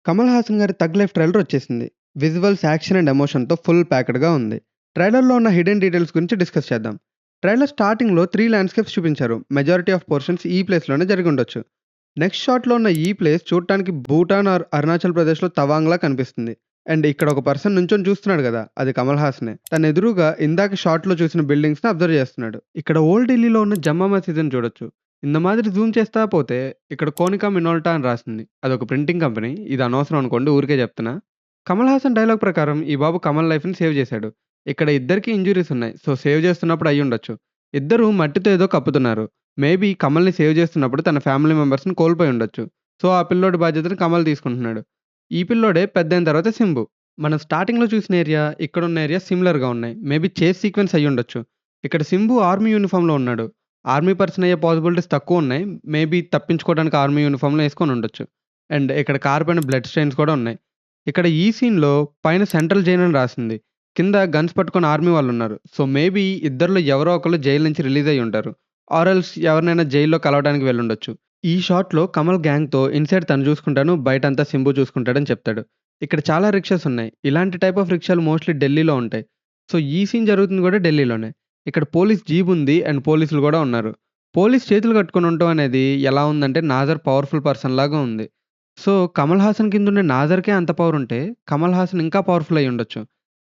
కమల్ హాసన్ గారి 'tug life' trailer వచ్చేసింది. Visuals, action and ఎమోషన్‌తో full ప్యాక్డ్‌గా ఉంది. ట్రైలర్‌లో ఉన్న హిడెన్ డీటెయిల్స్ గురించి డిస్కస్ చేద్దాం. ట్రైలర్ స్టార్టింగ్‌లో 3 ల్యాండ్‌స్కేప్స్ చూపించారు. మెజారిటీ ఆఫ్ పోర్షన్స్ ఈ ప్లేస్‌లోనే జరిగుండొచ్చు. నెక్స్ట్ షాట్‌లో ఉన్న ఈ ప్లేస్ చూడటానికి భూటాన్ ఆర్ అరుణాచల్ ప్రదేశ్‌లో తవాంగ్‌లా కనిపిస్తుంది. అండ్ ఇక్కడ ఒక పర్సన్ నుంచొని చూస్తున్నాడు గదా! అది కమల్ హాసనే. తన ఎదురుగా ఇందాక షాట్‌లో చూసిన బిల్డింగ్స్‌ని అబ్జర్వ్ చేస్తున్నాడు. ఇక్కడ ఓల్డ్ ఢిల్లీలో ఉన్న జమ్మా మసీదుని చూడొచ్చు. ఇంద మాదిరి జూమ్ చేస్తా పోతే ఇక్కడ 'కోనికా మినోల్టా' అని రాసింది. అదొక ప్రింటింగ్ కంపెనీ. ఇది అనవసరం అనుకోండి. ఊరికే చెప్తున్నా. కమల్ హాసన్ డైలాగ్ ప్రకారం ఈ బాబు కమల్ లైఫ్‌ని సేవ్ చేశాడు. ఇక్కడ ఇద్దరికీ ఇంజ్యూరీస్ ఉన్నాయి. సో, సేవ్ చేస్తున్నప్పుడు అయ్యుండొచ్చు. ఇద్దరు మట్టితో ఏదో కప్పుతున్నారు. మేబీ కమల్‌ని సేవ్ చేస్తున్నప్పుడు తన ఫ్యామిలీ మెంబర్స్‌ని కోల్పోయి ఉండొచ్చు. సో, ఆ పిల్లోడి బాధ్యతను కమల్ తీసుకుంటున్నాడు. ఈ పిల్లోడే పెద్దయిన తర్వాత సింబు. మనం స్టార్టింగ్‌లో చూసిన ఏరియా, ఇక్కడున్న ఏరియా సిమిలర్‌గా ఉన్నాయి. మేబీ చేస్ సీక్వెన్స్ అయ్యుండొచ్చు. ఇక్కడ సింబు ఆర్మీ యూనిఫార్మ్‌లో ఉన్నాడు. ఆర్మీ పర్సన్ అయ్యే పాసిబిలిటీస్ తక్కువున్నాయి. మేబీ తప్పించుకోవడానికి ఆర్మీ యూనిఫార్మ్‌లో యేసుకొనుండొచ్చు. అండ్ ఇక్కడ కారు పైన బ్లడ్ స్టెయిన్స్ కూడా ఉన్నాయి. ఇక్కడ ఈ సీన్‌లో పైన సెంట్రల్ జైల్ అని రాసింది. కింద గన్స్ పట్టుకొని ఆర్మీ వాళ్ళున్నారు. సో, మేబీ ఇద్దరిలో ఎవరో ఒకళ్ళు జైలు నుంచి రిలీజ్ అయ్యి ఉంటారు. ఆర్ ఎల్స్ ఎవరినైనా జైల్‌లో కలవడానికి వెళ్ళుండొచ్చు. ఈ షాట్‌లో కమల్ గ్యాంగ్‌తో ఇన్‌సైడ్ తను చూసుకుంటాను, బయటంతా సింబు చూసుకుంటాడని చెప్తాడు. ఇక్కడ చాలా రిక్షాస్ ఉన్నాయి. ఇలాంటి టైప్ ఆఫ్ రిక్షాలు మోస్ట్‌లీ ఢిల్లీలో ఉంటాయి. సో, ఈ సీన్ జరుగుతుంది కూడా ఢిల్లీలోనే. ఇక్కడ పోలీస్ జీప్ ఉంది అండ్ పోలీసులు గూడా ఉన్నారు. పోలీస్ చేతులు కట్టుకొని ఉండటం అనేది ఎలా ఉందంటే 'నాజర్' పవర్‌ఫుల్ పర్సన్ లాగా ఉంది. సో, కమల్ హాసన్ కిందుండే 'నాజర్‌కే' అంత పవర్ ఉంటే కమల్ హాసన్ ఇంకా పవర్‌ఫుల్ అయ్యుండొచ్చు.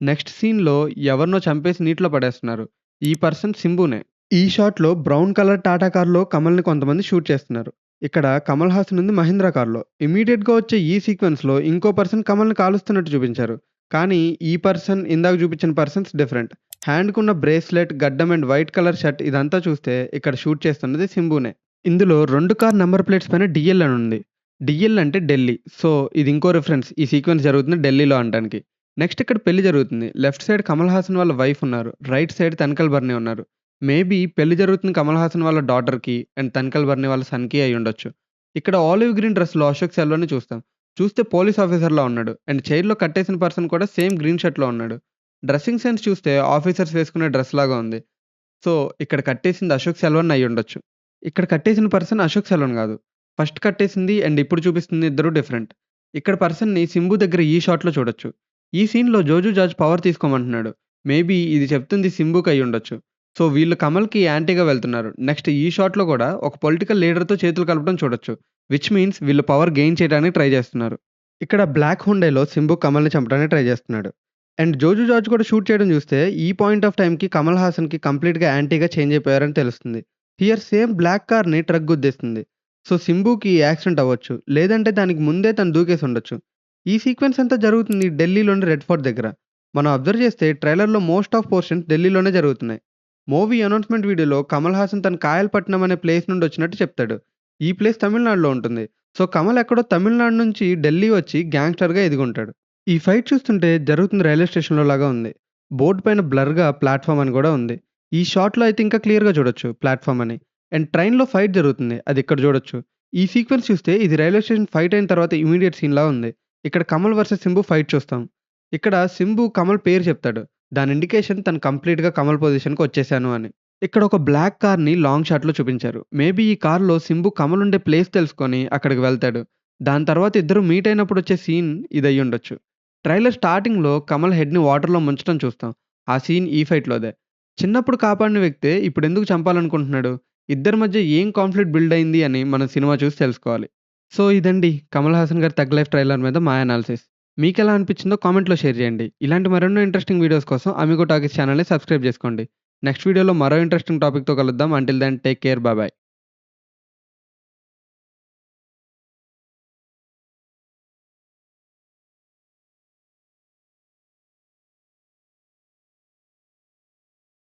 నెక్స్ట్ సీన్‌లో ఎవరినో చంపేసి నీటిలో పడేస్తున్నారు. ఈ పర్సన్ సింబునే. ఈ షాట్‌లో బ్రౌన్ కలర్ టాటా కార్‌లో కమల్‌ని కొంతమంది షూట్ చేస్తున్నారు. ఇక్కడ కమల్ హాసన్ ఉంది మహీంద్రా కార్‌లో. ఇమ్మీడియేట్‌గా వచ్చే ఈ సీక్వెన్స్‌లో ఇంకో పర్సన్ కమల్‌ని కాలుస్తున్నట్టు చూపించారు. కానీ ఈ పర్సన్ ఇందాక చూపించిన పర్సన్స్ డిఫరెంట్. హ్యాండ్‌కున్న బ్రేస్లెట్, గడ్డం అండ్ వైట్ కలర్ షర్ట్ ఇదంతా చూస్తే ఇక్కడ షూట్ చేస్తున్నది సింబునే. ఇందులో 2 కార్ నంబర్ ప్లేట్స్ పైన డీఎల్ అని ఉంది. డీఎల్ అంటే ఢిల్లీ. సో, ఇది ఇంకో రిఫరెన్స్. ఈ సీక్వెన్స్ జరుగుతుంది ఢిల్లీలో అనటానికి. నెక్స్ట్ ఇక్కడ పెళ్లి జరుగుతుంది. లెఫ్ట్ సైడ్ కమల్ హాసన్ వాళ్ళ వైఫ్ ఉన్నారు. రైట్ సైడ్ తన్కల్ బర్నీ ఉన్నారు. మేబీ పెళ్లి జరుగుతుంది కమల్ హాసన్ వాళ్ళ డాటర్‌కి అండ్ తన్కల్ బర్నీ వాళ్ళ సన్‌కి అయ్యుండొచ్చు. ఇక్కడ ఆలివ్ గ్రీన్ డ్రెస్‌లో అశోక్ సెల్వన్‌ని చూస్తాం. చూస్తే పోలీస్ ఆఫీసర్‌లా ఉన్నాడు. అండ్ చైర్‌లో కట్టేసిన పర్సన్ కూడా సేమ్ గ్రీన్ షర్ట్‌లో ఉన్నాడు. డ్రెస్సింగ్ సెన్స్ చూస్తే ఆఫీసర్స్ వేసుకునే డ్రెస్ లాగా ఉంది. సో, ఇక్కడ కట్టేసింది అశోక్ సెల్వన్ అయ్యుండొచ్చు. ఇక్కడ కట్టేసిన పర్సన్ అశోక్ సెల్వన్ గాదు. ఫస్ట్ కట్టేసింది అండ్ ఇప్పుడు చూపిస్తుంది ఇద్దరు డిఫరెంట్. ఇక్కడ పర్సన్‌ని సింబు దగ్గర ఈ షాట్‌లో చూడొచ్చు. ఈ సీన్‌లో జోజు జార్జ్ పవర్ తీసుకోమంటున్నాడు. మేబీ ఇది చెప్తుంది సింబుకి అయ్యుండొచ్చు. సో, వీళ్ళు కమల్‌కి యాంటీగా వెళ్తున్నారు. నెక్స్ట్ ఈ షాట్‌లో కూడా ఒక పొలిటికల్ లీడర్‌తో చేతులు కలపడం చూడొచ్చు. విచ్ మీన్స్ వీళ్ళు పవర్ గెయిన్ చేయడానికి ట్రై చేస్తున్నారు. ఇక్కడ బ్లాక్ హుండైలో సింబు కమల్‌ని చంపడానికి ట్రై చేస్తున్నాడు. అండ్ జోజు జార్జ్ కూడా షూట్ చేయడం చూస్తే ఈ పాయింట్ ఆఫ్ టైమ్‌కి కమల్ హాసన్‌కి కంప్లీట్‌గా యాంటీగా చేంజ్ అయిపోయారని తెలుస్తుంది. హియర్ సేమ్ బ్లాక్ కార్‌ని ట్రక్ గుద్దేస్తుంది. సో, సింబుకి యాక్సిడెంట్ అవ్వచ్చు. లేదంటే దానికి ముందే తను దూకేసి ఉండొచ్చు. ఈ సీక్వెన్స్ అంతా జరుగుతుంది ఢిల్లీలోని రెడ్ ఫోర్ట్ దగ్గర. మనం అబ్జర్వ్ చేస్తే ట్రైలర్‌లో మోస్ట్ ఆఫ్ పోర్షన్స్ ఢిల్లీలోనే జరుగుతున్నాయి. మూవీ అనౌన్స్‌మెంట్ వీడియోలో కమల్ హాసన్ తను కాయల్పట్నం అనే ప్లేస్ నుండి వచ్చినట్టు చెప్తాడు. ఈ ప్లేస్ తమిళనాడులో ఉంటుంది. సో, కమల్ ఎక్కడో తమిళనాడు నుంచి ఢిల్లీ వచ్చి గ్యాంగ్‌స్టర్‌గా ఎదిగుంటాడు. ఈ ఫైట్ చూస్తుంటే జరుగుతుంది రైల్వే స్టేషన్‌లో లాగా ఉంది. బోర్డ్ పైన బ్లర్‌గా ప్లాట్‌ఫార్మ్ అని గూడా ఉంది. ఈ షాట్‌లో అయితే ఇంకా క్లియర్‌గా చూడొచ్చు ప్లాట్‌ఫార్మ్ అని. అండ్ ట్రైన్‌లో ఫైట్ జరుగుతుంది. అది ఇక్కడ చూడొచ్చు. ఈ సీక్వెన్స్ చూస్తే ఇది రైల్వే స్టేషన్ ఫైట్ అయిన తర్వాత ఇమ్మీడియేట్ సీన్‌లా ఉంది. ఇక్కడ కమల్ వర్సెస్ సింబు ఫైట్ చూస్తాం. ఇక్కడ సింబు కమల్ పేరు చెప్తాడు. దాని ఇండికేషన్ తను కంప్లీట్‌గా కమల్ పొజిషన్‌కి వచ్చేసాను అని. ఇక్కడ ఒక బ్లాక్ కార్‌ని లాంగ్ షాట్‌లో చూపించారు. మేబీ ఈ కార్‌లో సింబు కమల్ ఉండే ప్లేస్ తెలుసుకొని అక్కడికి వెళ్తాడు. దాని తర్వాత ఇద్దరు మీట్ అయినప్పుడు వచ్చే సీన్ ఇదయ్యుండొచ్చు. ట్రైలర్ స్టార్టింగ్‌లో కమల్ హెడ్‌ని వాటర్‌లో ముంచడం చూస్తాం. ఆ సీన్ ఈ ఫైట్‌లోదే. చిన్నప్పుడు కాపాడిన వ్యక్తే ఇప్పుడెందుకు చంపాలనుకుంటున్నాడు? ఇద్దరి మధ్య ఏం కాన్‌ఫ్లిక్ట్ బిల్డ్ అయింది అని మనం సినిమా చూసి తెలుసుకోవాలి. సో, ఇదండి కమల్ హాసన్ గారి 'థగ్ లైఫ్' ట్రైలర్ మీద మా అనాలిసిస్. మీకెలా అనిపించిందో కామెంట్‌లో షేర్ చేయండి. ఇలాంటి మరెన్నో ఇంట్రెస్టింగ్ వీడియోస్ కోసం అమిగో టాకీస్ ఛానెల్‌ని సబ్స్క్రైబ్ చేసుకోండి. నెక్స్ట్ వీడియోలో మరో ఇంట్రెస్టింగ్ టాపిక్‌తో కలుద్దాం. Until then take care. Bye by.